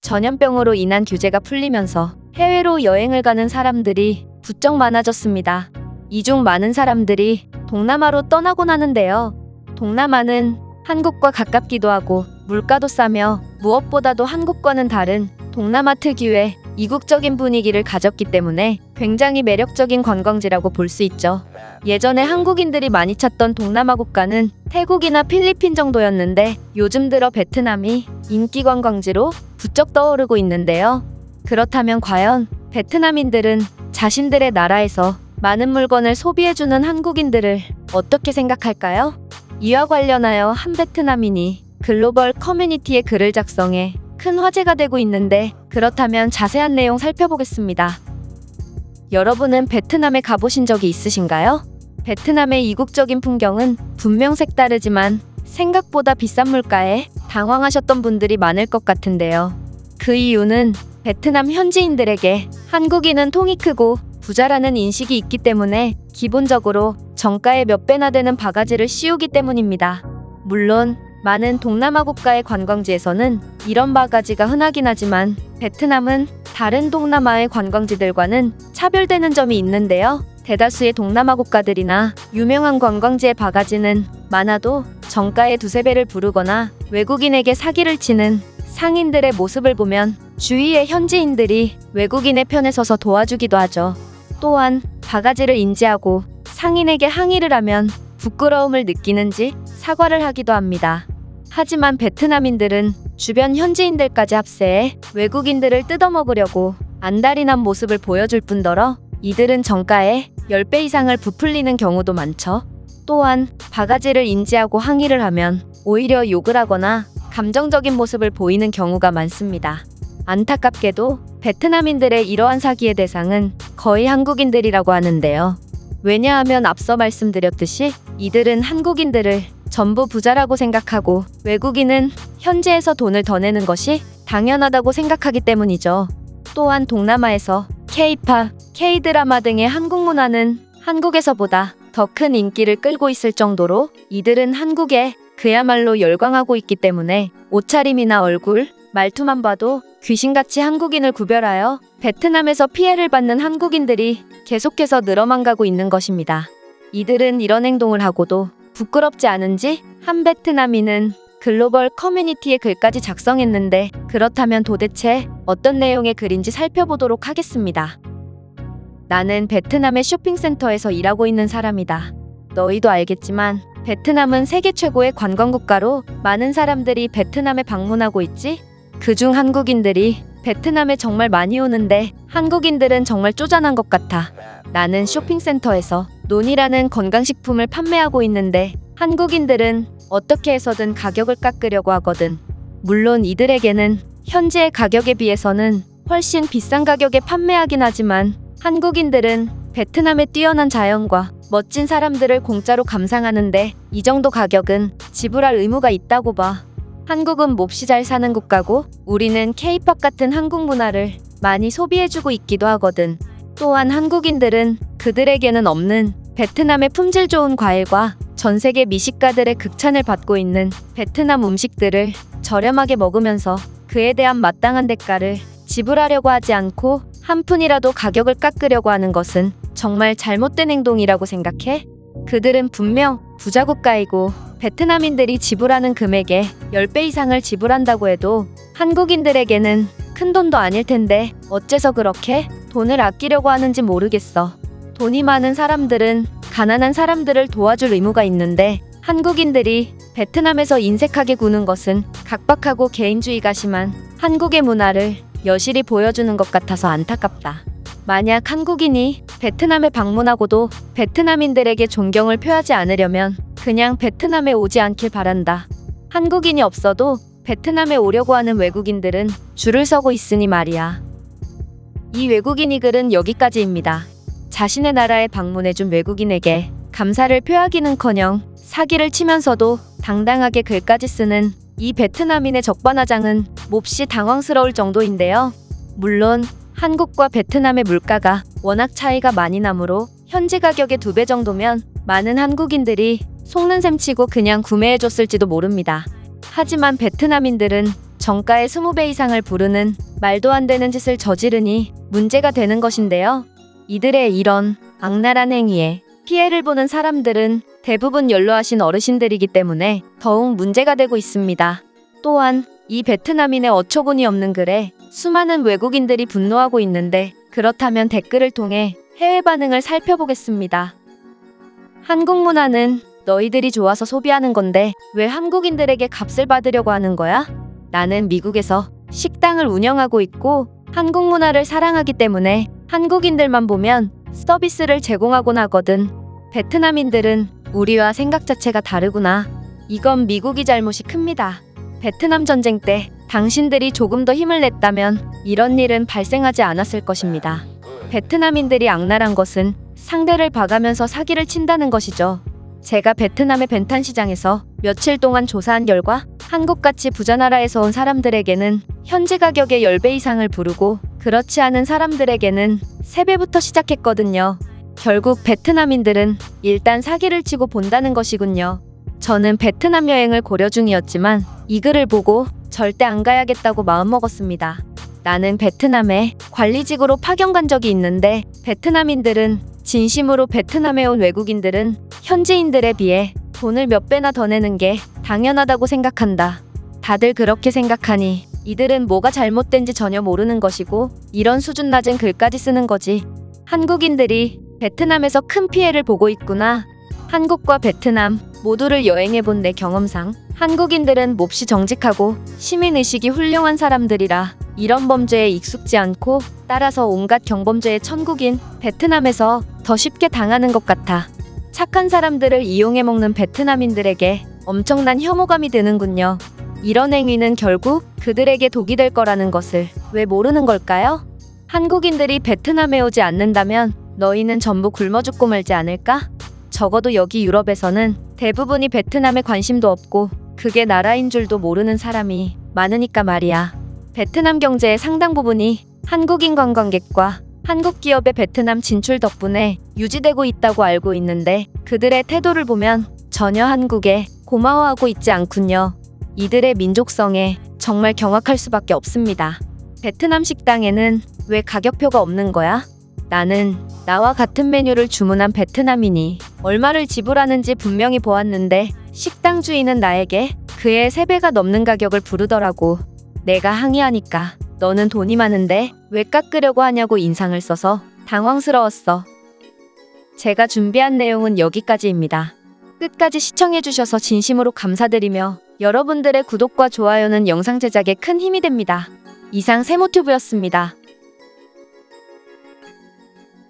전염병으로 인한 규제가 풀리면서 해외로 여행을 가는 사람들이 부쩍 많아졌습니다. 이 중 많은 사람들이 동남아로 떠나곤 하는데요. 동남아는 한국과 가깝기도 하고 물가도 싸며 무엇보다도 한국과는 다른 동남아 특유의 이국적인 분위기를 가졌기 때문에 굉장히 매력적인 관광지라고 볼 수 있죠. 예전에 한국인들이 많이 찾던 동남아 국가는 태국이나 필리핀 정도였는데 요즘 들어 베트남이 인기 관광지로 부쩍 떠오르고 있는데요. 그렇다면 과연 베트남인들은 자신들의 나라에서 많은 물건을 소비해주는 한국인들을 어떻게 생각할까요? 이와 관련하여 한 베트남인이 글로벌 커뮤니티에 글을 작성해 큰 화제가 되고 있는데 그렇다면 자세한 내용 살펴보겠습니다. 여러분은 베트남에 가보신 적이 있으신가요? 베트남의 이국적인 풍경은 분명 색다르지만 생각보다 비싼 물가에 당황하셨던 분들이 많을 것 같은데요. 그 이유는 베트남 현지인들에게 한국인은 통이 크고 부자라는 인식이 있기 때문에 기본적으로 정가의 몇 배나 되는 바가지를 씌우기 때문입니다. 물론 많은 동남아 국가의 관광지에서는 이런 바가지가 흔하긴 하지만 베트남은 다른 동남아의 관광지들과는 차별되는 점이 있는데요. 대다수의 동남아 국가들이나 유명한 관광지의 바가지는 많아도 정가의 두세 배를 부르거나 외국인에게 사기를 치는 상인들의 모습을 보면 주위의 현지인들이 외국인의 편에 서서 도와주기도 하죠. 또한 바가지를 인지하고 상인에게 항의를 하면 부끄러움을 느끼는지 사과를 하기도 합니다. 하지만 베트남인들은 주변 현지인들까지 합세해 외국인들을 뜯어먹으려고 안달이 난 모습을 보여줄 뿐더러 이들은 정가의 10배 이상을 부풀리는 경우도 많죠. 또한 바가지를 인지하고 항의를 하면 오히려 욕을 하거나 감정적인 모습을 보이는 경우가 많습니다. 안타깝게도 베트남인들의 이러한 사기의 대상은 거의 한국인들이라고 하는데요. 왜냐하면 앞서 말씀드렸듯이 이들은 한국인들을 전부 부자라고 생각하고 외국인은 현지에서 돈을 더 내는 것이 당연하다고 생각하기 때문이죠. 또한 동남아에서 K-팝, K-드라마 등의 한국 문화는 한국에서보다 더 큰 인기를 끌고 있을 정도로 이들은 한국에 그야말로 열광하고 있기 때문에 옷차림이나 얼굴, 말투만 봐도 귀신같이 한국인을 구별하여 베트남에서 피해를 받는 한국인들이 계속해서 늘어만 가고 있는 것입니다. 이들은 이런 행동을 하고도 부끄럽지 않은지 한 베트남인은 글로벌 커뮤니티에 글까지 작성했는데 그렇다면 도대체 어떤 내용의 글인지 살펴보도록 하겠습니다. 나는 베트남의 쇼핑센터에서 일하고 있는 사람이다. 너희도 알겠지만 베트남은 세계 최고의 관광국가로 많은 사람들이 베트남에 방문하고 있지? 그중 한국인들이 베트남에 정말 많이 오는데 한국인들은 정말 쪼잔한 것 같아. 나는 쇼핑센터에서 논이라는 건강식품을 판매하고 있는데 한국인들은 어떻게 해서든 가격을 깎으려고 하거든. 물론 이들에게는 현지의 가격에 비해서는 훨씬 비싼 가격에 판매하긴 하지만 한국인들은 베트남의 뛰어난 자연과 멋진 사람들을 공짜로 감상하는데 이 정도 가격은 지불할 의무가 있다고 봐. 한국은 몹시 잘 사는 국가고 우리는 K-팝 같은 한국 문화를 많이 소비해주고 있기도 하거든. 또한 한국인들은 그들에게는 없는 베트남의 품질 좋은 과일과 전 세계 미식가들의 극찬을 받고 있는 베트남 음식들을 저렴하게 먹으면서 그에 대한 마땅한 대가를 지불하려고 하지 않고 한 푼이라도 가격을 깎으려고 하는 것은 정말 잘못된 행동이라고 생각해? 그들은 분명 부자 국가이고 베트남인들이 지불하는 금액의 10배 이상을 지불한다고 해도 한국인들에게는 큰 돈도 아닐 텐데 어째서 그렇게 돈을 아끼려고 하는지 모르겠어. 돈이 많은 사람들은 가난한 사람들을 도와줄 의무가 있는데 한국인들이 베트남에서 인색하게 구는 것은 각박하고 개인주의가 심한 한국의 문화를 여실히 보여주는 것 같아서 안타깝다. 만약 한국인이 베트남에 방문하고도 베트남인들에게 존경을 표하지 않으려면 그냥 베트남에 오지 않길 바란다. 한국인이 없어도 베트남에 오려고 하는 외국인들은 줄을 서고 있으니 말이야. 이 외국인이 글은 여기까지입니다. 자신의 나라에 방문해준 외국인에게 감사를 표하기는커녕 사기를 치면서도 당당하게 글까지 쓰는 이 베트남인의 적반하장은 몹시 당황스러울 정도인데요. 물론 한국과 베트남의 물가가 워낙 차이가 많이 나므로 현지 가격의 2배 정도면 많은 한국인들이 속는 셈 치고 그냥 구매해줬을지도 모릅니다. 하지만 베트남인들은 정가의 20배 이상을 부르는 말도 안 되는 짓을 저지르니 문제가 되는 것인데요. 이들의 이런 악랄한 행위에 피해를 보는 사람들은 대부분 연로하신 어르신들이기 때문에 더욱 문제가 되고 있습니다. 또한 이 베트남인의 어처구니 없는 글에 수많은 외국인들이 분노하고 있는데, 그렇다면 댓글을 통해 해외 반응을 살펴보겠습니다. 한국 문화는 너희들이 좋아서 소비하는 건데 왜 한국인들에게 값을 받으려고 하는 거야? 나는 미국에서 식당을 운영하고 있고 한국 문화를 사랑하기 때문에 한국인들만 보면 서비스를 제공하곤 하거든. 베트남인들은 우리와 생각 자체가 다르구나. 이건 미국이 잘못이 큽니다. 베트남 전쟁 때 당신들이 조금 더 힘을 냈다면 이런 일은 발생하지 않았을 것입니다. 베트남인들이 악랄한 것은 상대를 봐가면서 사기를 친다는 것이죠. 제가 베트남의 벤탄 시장에서 며칠 동안 조사한 결과 한국같이 부자 나라에서 온 사람들에게는 현지 가격의 10배 이상을 부르고 그렇지 않은 사람들에게는 3배부터 시작했거든요. 결국 베트남인들은 일단 사기를 치고 본다는 것이군요. 저는 베트남 여행을 고려 중이었지만 이 글을 보고 절대 안 가야겠다고 마음먹었습니다. 나는 베트남에 관리직으로 파견 간 적이 있는데 베트남인들은 진심으로 베트남에 온 외국인들은 현지인들에 비해 돈을 몇 배나 더 내는 게 당연하다고 생각한다. 다들 그렇게 생각하니 이들은 뭐가 잘못된지 전혀 모르는 것이고 이런 수준 낮은 글까지 쓰는 거지. 한국인들이 베트남에서 큰 피해를 보고 있구나. 한국과 베트남 모두를 여행해본 내 경험상 한국인들은 몹시 정직하고 시민의식이 훌륭한 사람들이라 이런 범죄에 익숙지 않고 따라서 온갖 경범죄의 천국인 베트남에서 더 쉽게 당하는 것 같아. 착한 사람들을 이용해 먹는 베트남인들에게 엄청난 혐오감이 드는군요. 이런 행위는 결국 그들에게 독이 될 거라는 것을 왜 모르는 걸까요? 한국인들이 베트남에 오지 않는다면 너희는 전부 굶어 죽고 말지 않을까? 적어도 여기 유럽에서는 대부분이 베트남에 관심도 없고 그게 나라인 줄도 모르는 사람이 많으니까 말이야. 베트남 경제의 상당 부분이 한국인 관광객과 한국 기업의 베트남 진출 덕분에 유지되고 있다고 알고 있는데 그들의 태도를 보면 전혀 한국에 고마워하고 있지 않군요. 이들의 민족성에 정말 경악할 수밖에 없습니다. 베트남 식당에는 왜 가격표가 없는 거야? 나는 나와 같은 메뉴를 주문한 베트남인이 얼마를 지불하는지 분명히 보았는데 식당 주인은 나에게 그의 3배가 넘는 가격을 부르더라고. 내가 항의하니까 너는 돈이 많은데 왜 깎으려고 하냐고 인상을 써서 당황스러웠어. 제가 준비한 내용은 여기까지입니다. 끝까지 시청해주셔서 진심으로 감사드리며 여러분들의 구독과 좋아요는 영상 제작에 큰 힘이 됩니다. 이상 세모튜브였습니다.